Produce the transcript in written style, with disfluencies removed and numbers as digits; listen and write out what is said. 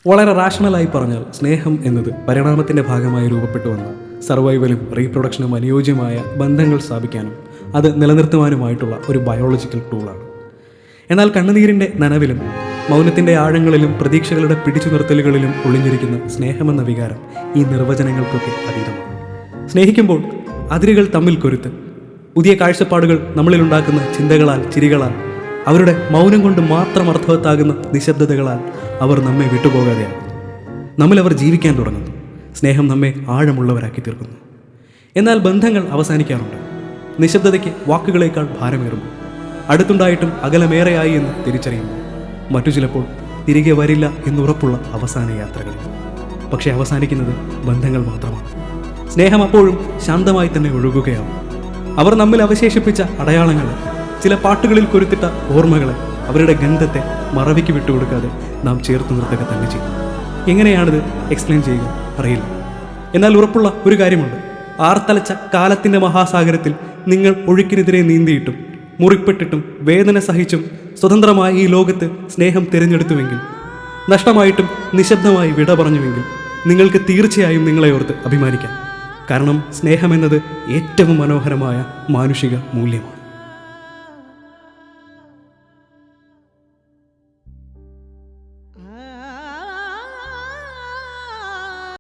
വളരെ റാഷണലായി പറഞ്ഞാൽ സ്നേഹം എന്നത് പരിണാമത്തിൻ്റെ ഭാഗമായി രൂപപ്പെട്ടു വന്ന സർവൈവലും റീപ്രൊഡക്ഷനും അനുയോജ്യമായ ബന്ധങ്ങൾ സ്ഥാപിക്കാനും അത് നിലനിർത്തുവാനുമായിട്ടുള്ള ഒരു ബയോളജിക്കൽ ടൂളാണ്. എന്നാൽ കണ്ണുനീരിൻ്റെ നനവിലും മൗനത്തിൻ്റെ ആഴങ്ങളിലും പ്രതീക്ഷകളുടെ പിടിച്ചു നിർത്തലുകളിലും ഒളിഞ്ഞിരിക്കുന്ന സ്നേഹമെന്ന വികാരം ഈ നിർവചനങ്ങൾക്കൊക്കെ അതീതമാണ്. സ്നേഹിക്കുമ്പോൾ അതിരുകൾ തമ്മിൽ കൊരുത്ത് പുതിയ കാഴ്ചപ്പാടുകൾ നമ്മളിലുണ്ടാക്കുന്ന ചിന്തകളാൽ, ചിരികളാൽ, അവരുടെ മൗനം കൊണ്ട് മാത്രം അർത്ഥവത്താകുന്ന നിശബ്ദതകളാൽ അവർ നമ്മെ വിട്ടുപോകാതെയാകുന്നു. നമ്മിലവർ ജീവിക്കാൻ തുടങ്ങുന്നു. സ്നേഹം നമ്മെ ആഴമുള്ളവരാക്കി തീർക്കുന്നു. എന്നാൽ ബന്ധങ്ങൾ അവസാനിക്കാറുണ്ട്. നിശബ്ദതയ്ക്ക് വാക്കുകളേക്കാൾ ഭാരമേറുമ്പോൾ, അടുത്തുണ്ടായിട്ടും അകലമേറെയായി എന്ന് തിരിച്ചറിയുമ്പോൾ, മറ്റു ചിലപ്പോൾ തിരികെ വരില്ല എന്നുറപ്പുള്ള അവസാന യാത്രകളിൽ. പക്ഷേ അവസാനിക്കുന്നത് ബന്ധങ്ങൾ മാത്രമാണ്. സ്നേഹം അപ്പോഴും ശാന്തമായി തന്നെ ഒഴുകുകയാവും. അവർ നമ്മിൽ അവശേഷിപ്പിച്ച അടയാളങ്ങളെ, ചില പാട്ടുകളിൽ കൊരുത്തിട്ട ഓർമ്മകളെ, അവരുടെ ഗന്ധത്തെ മറവിക്ക് വിട്ടുകൊടുക്കാതെ നാം ചേർത്ത് നിർത്തുക തന്നെ ചെയ്യും. എങ്ങനെയാണിത് എക്സ്പ്ലെയിൻ ചെയ്യുക അറിയില്ല. എന്നാൽ ഉറപ്പുള്ള ഒരു കാര്യമുണ്ട്. ആർത്തലച്ച കാലത്തിൻ്റെ മഹാസാഗരത്തിൽ നിങ്ങൾ ഒഴുക്കിനെതിരെ നീന്തിയിട്ടും മുറിപ്പെട്ടിട്ടും വേദന സഹിച്ചും സ്വതന്ത്രമായി ഈ ലോകത്ത് സ്നേഹം തിരഞ്ഞെടുത്തുവെങ്കിൽ, നഷ്ടമായിട്ടും നിശബ്ദമായി വിട പറഞ്ഞുവെങ്കിൽ, നിങ്ങൾക്ക് തീർച്ചയായും നിങ്ങളെ ഓർത്ത് അഭിമാനിക്കാം. കാരണം സ്നേഹമെന്നത് ഏറ്റവും മനോഹരമായ മാനുഷിക മൂല്യമാണ്.